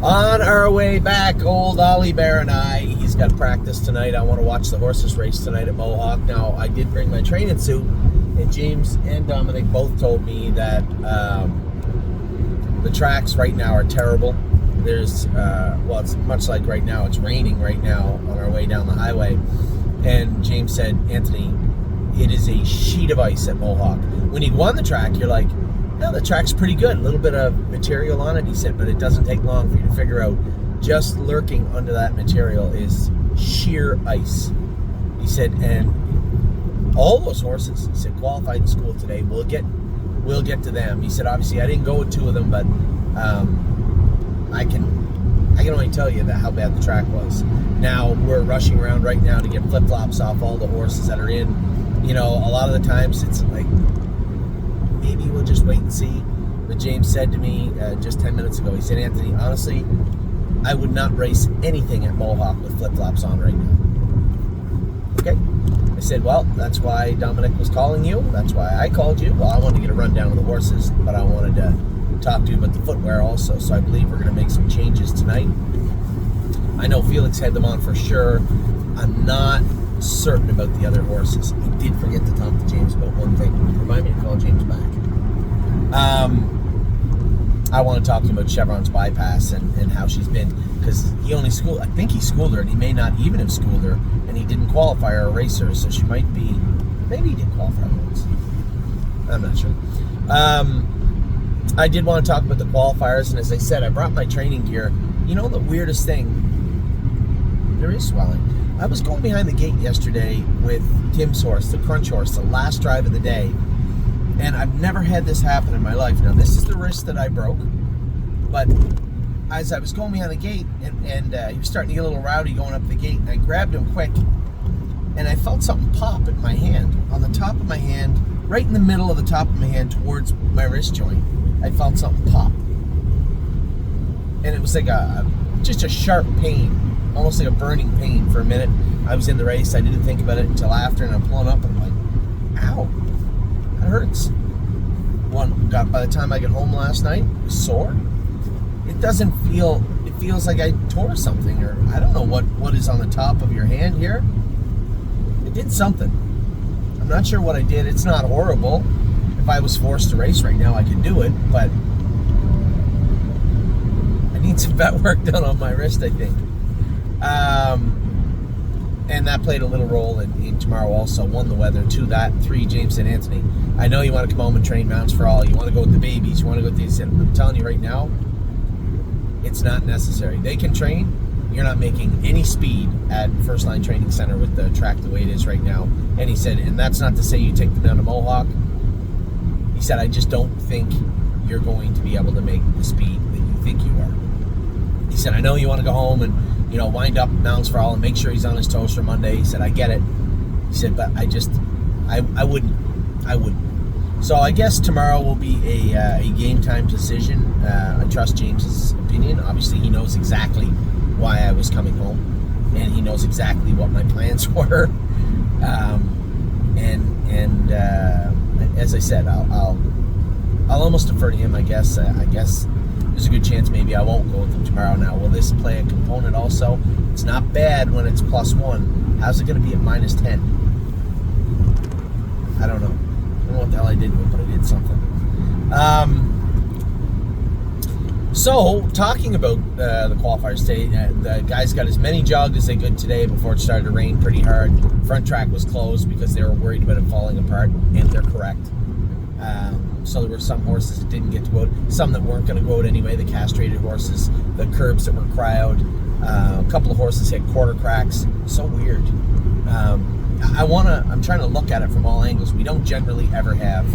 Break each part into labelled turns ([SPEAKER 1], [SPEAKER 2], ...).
[SPEAKER 1] On our way back, old Ollie Bear and I, he's got practice tonight. I want to watch the horses race tonight at Mohawk. Now, I did bring my training suit, and James and Dominic both told me that the tracks right now are terrible. There's, it's much like right now, it's raining right now on our way down the highway. And James said, Anthony, it is a sheet of ice at Mohawk. When you go on the track, you're like, yeah, the track's pretty good. A little bit of material on it, he said, but it doesn't take long for you to figure out just lurking under that material is sheer ice. He said, and all those horses, he said, qualified in school today. We'll get to them. He said, obviously, I didn't go with two of them, but I can only tell you that how bad the track was. Now we're rushing around right now to get flip-flops off all the horses that are in. You know, a lot of the times it's like, maybe we'll just wait and see. But James said to me just 10 minutes ago, he said, Anthony, honestly, I would not race anything at Mohawk with flip-flops on right now. Okay. I said, well, that's why Dominic was calling you. That's why I called you. Well, I wanted to get a rundown of the horses, but I wanted to talk to you about the footwear also. So I believe we're going to make some changes tonight. I know Felix had them on for sure. I'm not certain about the other horses. I did forget to talk to James about one thing. Remind me to call James back. I want to talk to him about Chevron's bypass and how she's been, because I think he schooled her, and he may not even have schooled her, and he didn't qualify her or race her, so she might be, maybe he did qualify her once. I'm not sure. I did want to talk about the qualifiers, and as I said, I brought my training gear. You know the weirdest thing? There is swelling. I was going behind the gate yesterday with Tim's horse, the Crunch horse, the last drive of the day, and I've never had this happen in my life. Now, this is the wrist that I broke, but as I was going behind the gate, and he was starting to get a little rowdy going up the gate, and I grabbed him quick, and I felt something pop in my hand, on the top of my hand, right in the middle of the top of my hand towards my wrist joint. I felt something pop, and it was like just a sharp pain, almost like a burning pain for a minute. I was in the race. I didn't think about it until after, and I'm pulling up, and I'm like, ow, that hurts. By the time I get home last night, it was sore. It doesn't feel, it feels like I tore something, or I don't know what is on the top of your hand here. It did something. I'm not sure what I did. It's not horrible. If I was forced to race right now, I could do it, but I need some vet work done on my wrist, I think. And that played a little role in tomorrow also. 1, the weather. 2, that. 3, James and Anthony. I know you want to come home and train mounts for all. You want to go with the babies. You want to go with these. I'm telling you right now, it's not necessary. They can train. You're not making any speed at First Line Training Center with the track the way it is right now. And he said, and that's not to say you take them down to Mohawk. He said, I just don't think you're going to be able to make the speed that you think you are. He said, I know you want to go home and, wind up mounts for all and make sure he's on his toes for Monday. He said, I get it. He said, but I wouldn't. So I guess tomorrow will be a game time decision. I trust James's opinion. Obviously, he knows exactly why I was coming home, and he knows exactly what my plans were. As I said, I'll almost defer to him. I guess there's a good chance maybe I won't go with him tomorrow. Now, will this play a component also? It's not bad when it's +1. How's it going to be at -10? I don't know. I don't know what the hell I did with it, but I did something. So, talking about the qualifiers today, the guys got as many jogged as they could today before it started to rain pretty hard. Front track was closed because they were worried about it falling apart, and they're correct. So there were some horses that didn't get to go out, some that weren't going to go out anyway, the castrated horses, the curbs that were cryoed. A couple of horses hit quarter cracks. So weird. I'm trying to look at it from all angles. We don't generally ever have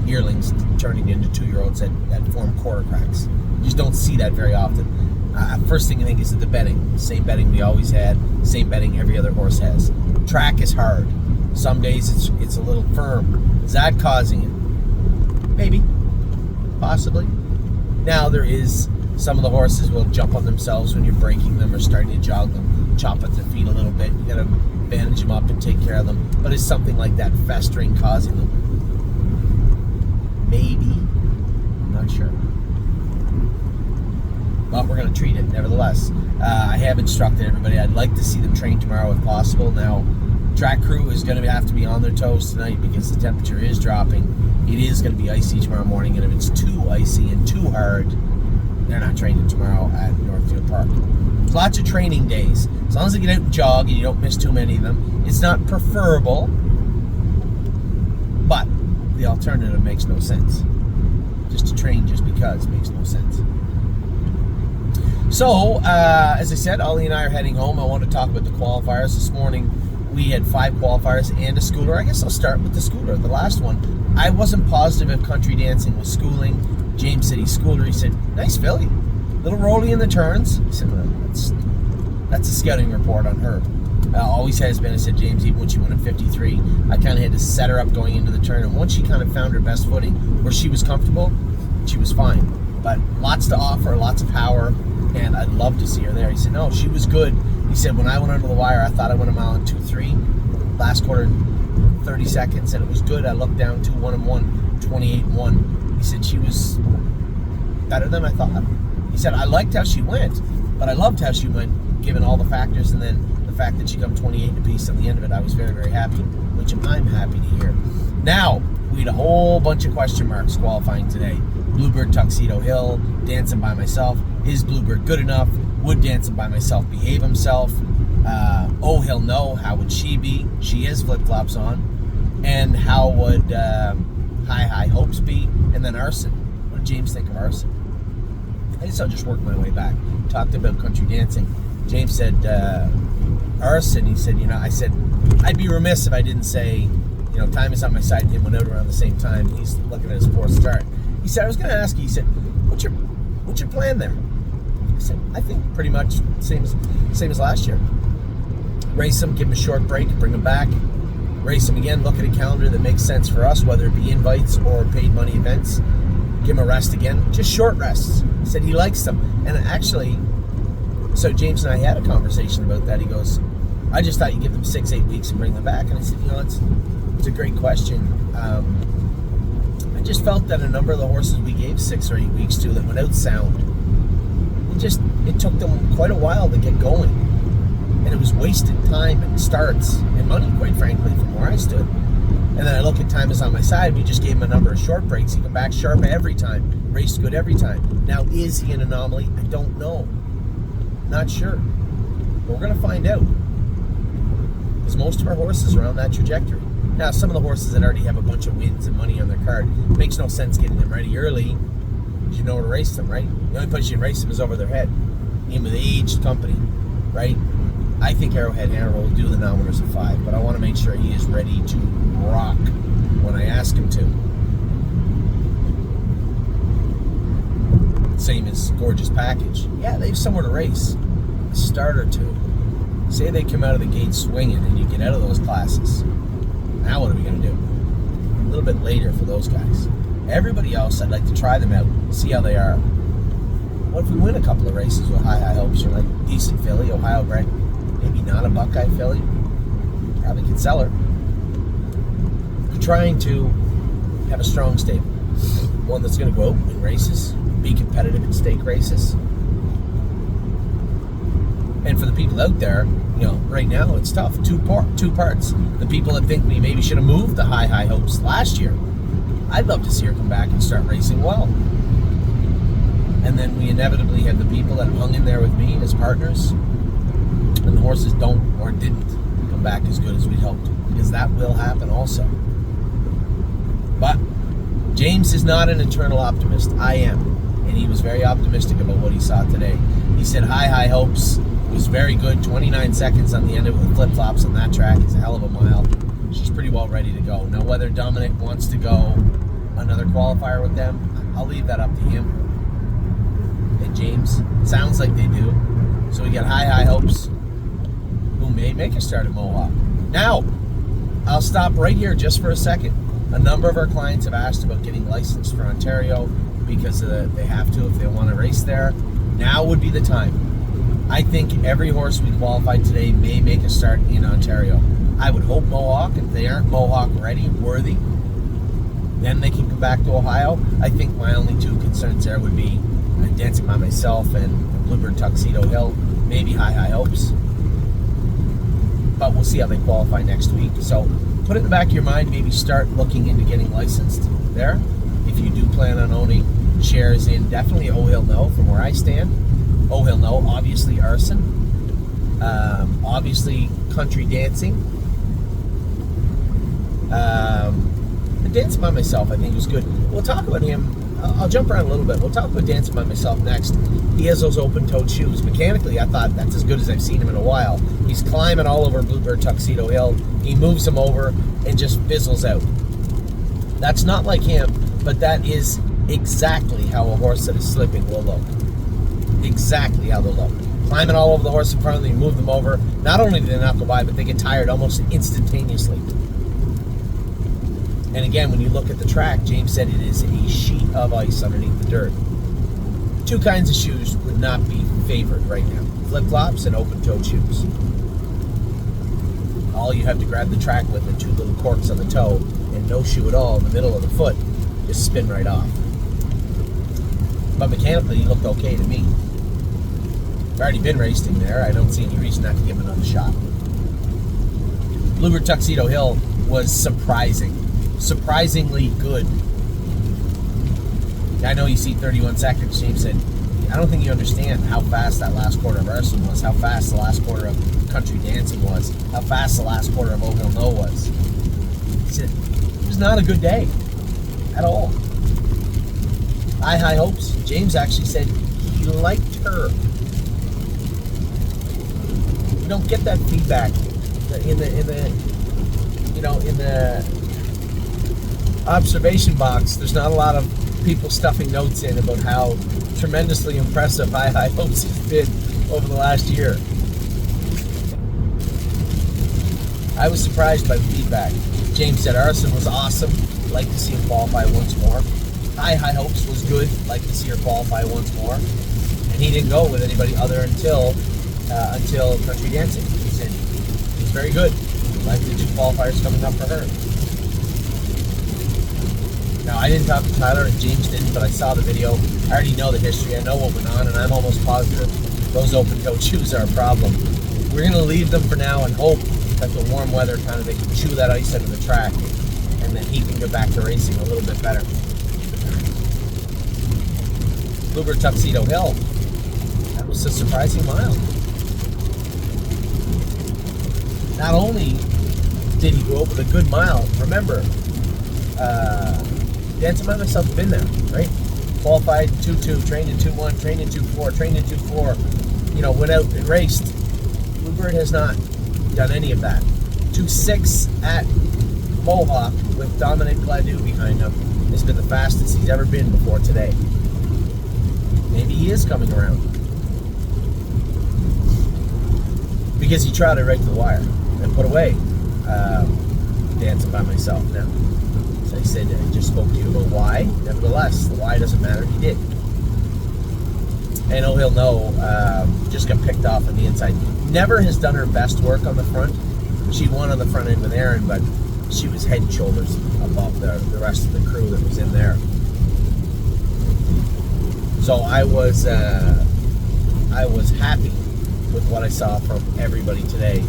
[SPEAKER 1] yearlings turning into 2-year-olds that form quarter cracks. You just don't see that very often. First thing I think is that the bedding. Same bedding we always had. Same bedding every other horse has. Track is hard. Some days it's a little firm. Is that causing it? Maybe. Possibly. Now there is, some of the horses will jump on themselves when you're breaking them or starting to jog them. Chop at their feet a little bit. You gotta bandage them up and take care of them. But is something like that festering causing them? Maybe. I'm not sure. but we're going to treat it nevertheless. I have instructed everybody. I'd like to see them train tomorrow if possible. Now, track crew is going to have to be on their toes tonight because the temperature is dropping. It is going to be icy tomorrow morning, and if it's too icy and too hard, they're not training tomorrow at Northfield Park. There's lots of training days. As long as they get out and jog and you don't miss too many of them, it's not preferable, but the alternative makes no sense. Just to train just because makes no sense. So, as I said, Ollie and I are heading home. I want to talk about the qualifiers. This morning, we had 5 qualifiers and a schooler. I guess I'll start with the schooler, the last one. I wasn't positive if country dancing was schooling. James said he's schooler. He said, nice filly. Little rolly in the turns. He said, well, that's a scouting report on her. Always has been. I said, James, even when she went at 53, I kind of had to set her up going into the turn. And once she kind of found her best footing, where she was comfortable, she was fine. But lots to offer, lots of power, and I'd love to see her there. He said, no, she was good. He said, when I went under the wire, I thought I went a mile and 2.3. Last quarter, 30 seconds, and it was good. I looked down to 1-1, 28-1. He said she was better than I thought. He said, I liked how she went, but I loved how she went, given all the factors, and then the fact that she come 28 apiece on the end of it. I was very, very happy, which I'm happy to hear. Now, we had a whole bunch of question marks qualifying today. Bluebird Tuxedo Hill, dancing by myself. Is Bluebird good enough? Would dancing by myself behave himself? Oh, he'll know. How would she be? She has flip-flops on. And how would High Hopes be? And then Arson. What did James think of Arson? I guess I'll just work my way back. Talked about country dancing. James said, Arson, he said, I said, I'd be remiss if I didn't say, time is on my side and him went out around the same time. He's looking at his 4th start. He said, I was going to ask you, he said, what's your plan there? I said, I think pretty much same as last year. Race him, give him a short break, bring him back. Race him again, look at a calendar that makes sense for us, whether it be invites or paid money events. Give him a rest again, just short rests. He said he likes them. And actually, so James and I had a conversation about that. He goes, I just thought you give them 6-8 weeks and bring them back. And I said, it's a great question. I just felt that a number of the horses we gave 6 or 8 weeks to that went out sound, it took them quite a while to get going. And it was wasted time and starts and money, quite frankly, from where I stood. And then I look at time is on my side. We just gave him a number of short breaks. He come back sharp every time, raced good every time. Now, is he an anomaly? I don't know. Not sure. But we're going to find out. Because most of our horses are on that trajectory. Now, some of the horses that already have a bunch of wins and money on their card, it makes no sense getting them ready early because you know where to race them, right? The only place you can race them is over their head. Even with aged company, right? I think Arrowhead Hannibal will do the nominators at 5, but I want to make sure he is ready to rock when I ask him to. Same as Gorgeous Package. Yeah, they have somewhere to race. A start or two. Say they come out of the gate swinging and you get out of those classes. Now what are we going to do? A little bit later for those guys. Everybody else, I'd like to try them out, see how they are. What if we win a couple of races with High Hopes or like decent filly, Ohio bred, maybe not a Buckeye filly? Probably could sell her. We're trying to have a strong stable. One that's going to go out and win races, be competitive in stake races. And for the people out there, right now it's tough. Two parts. The people that think we maybe should have moved the High Hopes last year. I'd love to see her come back and start racing well. And then we inevitably have the people that hung in there with me as partners, and the horses don't or didn't come back as good as we'd hoped. Because that will happen also. But James is not an eternal optimist. I am. And he was very optimistic about what he saw today. He said High Hopes was very good. 29 seconds on the end of it with flip-flops on that track is a hell of a mile. She's pretty well ready to go. Now, whether Dominic wants to go another qualifier with them, I'll leave that up to him and James. Sounds like they do. So we got High Hopes, who may make a start at Mohawk. Now, I'll stop right here just for a second. A number of our clients have asked about getting licensed for Ontario because they have to if they want to race there. Now would be the time. I think every horse we qualified today may make a start in Ontario. I would hope Mohawk. If they aren't Mohawk ready, worthy, then they can come back to Ohio. I think my only 2 concerns there would be Dancing by Myself and Bluebird Tuxedo Hill, maybe High Hopes. But we'll see how they qualify next week. So put it in the back of your mind, maybe start looking into getting licensed there. If you do plan on owning shares in definitely Oh Hill No from where I stand. Oh Hill No, obviously Arson, obviously Country Dancing. Dancing by Myself, I think was good. We'll talk about him. I'll jump around a little bit. We'll talk about Dancing by Myself next. He has those open-toed shoes. Mechanically, I thought that's as good as I've seen him in a while. He's climbing all over Bluebird Tuxedo Hill. He moves them over and just fizzles out. That's not like him, but that is exactly how a horse that is slipping will look. Exactly how they'll look. Climbing all over the horse in front of them, you move them over. Not only do they not go by, but they get tired almost instantaneously. And again, when you look at the track, James said it is a sheet of ice underneath the dirt. Two kinds of shoes would not be favored right now. Flip-flops and open-toed shoes. All you have to grab the track with are two little corks on the toe and no shoe at all in the middle of the foot. Just spin right off. But mechanically, he looked okay to me. I've already been racing there. I don't see any reason not to give him another shot. Bluebird Tuxedo Hill was surprisingly good. I know you see 31 seconds. James said, I don't think you understand how fast that last quarter of Arson was, how fast the last quarter of Country Dancing was, how fast the last quarter of Oh Hill No was. He said, it was not a good day at all. High Hopes. James actually said he liked her. You don't get that feedback in the observation box. There's not a lot of people stuffing notes in about how tremendously impressive High Hopes has been over the last year. I was surprised by the feedback. James said Arson was awesome. Like to see him qualify once more. High Hopes was good. Like to see her qualify once more. And he didn't go with anybody other until Country Dancing. He said he's very good. Like the two qualifiers coming up for her. Now, I didn't talk to Tyler and James didn't, but I saw the video. I already know the history. I know what went on, and I'm almost positive those open-toed shoes are a problem. We're going to leave them for now and hope that the warm weather kind of, they can chew that ice out of the track, and then he can get back to racing a little bit better. Bluebird Tuxedo Hill. That was a surprising mile. Not only did he go over the good mile, remember, Dancing by Myself been there, right? Qualified in 2-2, trained in 2-1, trained in 2-4, trained in 2-4, went out and raced. Bluebird has not done any of that. 2-6 at Mohawk with Dominic Gladue behind him has been the fastest he's ever been before today. Maybe he is coming around. Because he trotted right to the wire and put away Dancing by Myself now. I said I just spoke to you about why. Nevertheless, the why doesn't matter. He did. And Oh Hill No just got picked off on the inside. Never has done her best work on the front. She won on the front end with Aaron, but she was head and shoulders above the rest of the crew that was in there. So I was happy with what I saw from everybody today.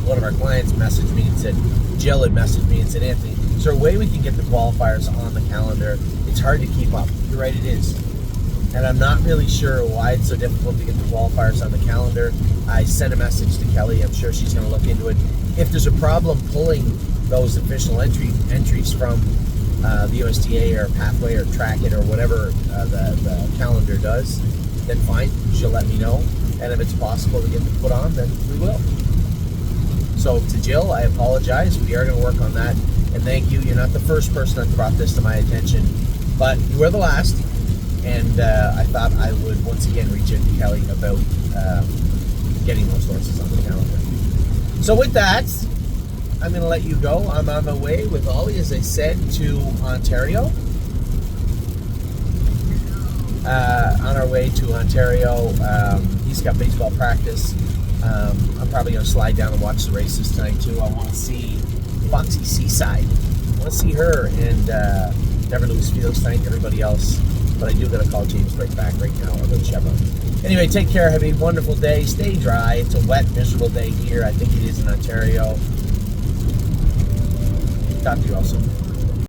[SPEAKER 1] One of our clients messaged me and said, Jill had messaged me and said, Anthony, is there a way we can get the qualifiers on the calendar? It's hard to keep up. You're right, it is. And I'm not really sure why it's so difficult to get the qualifiers on the calendar. I sent a message to Kelly. I'm sure she's going to look into it. If there's a problem pulling those official entries from the USDA or Pathway or Track It or whatever the calendar does, then fine, she'll let me know. And if it's possible to get them put on, then we will. So to Jill, I apologize. We are going to work on that. And thank you. You're not the first person that brought this to my attention, but you were the last. And I thought I would once again reach out to Kelly about getting those horses on the calendar. So with that, I'm going to let you go. I'm on my way with Ollie, as I said, to Ontario. On our way to Ontario, he's got baseball practice. I'm probably going to slide down and watch the races tonight too. I want to see Foxy Seaside. I want to see her and never lose Felix tonight. Everybody else But I do got to call James right back right now. I'll go to Chevron. Anyway, take care. Have a wonderful day. Stay dry. It's a wet, miserable day here. I think it is in Ontario. Talk to you all soon.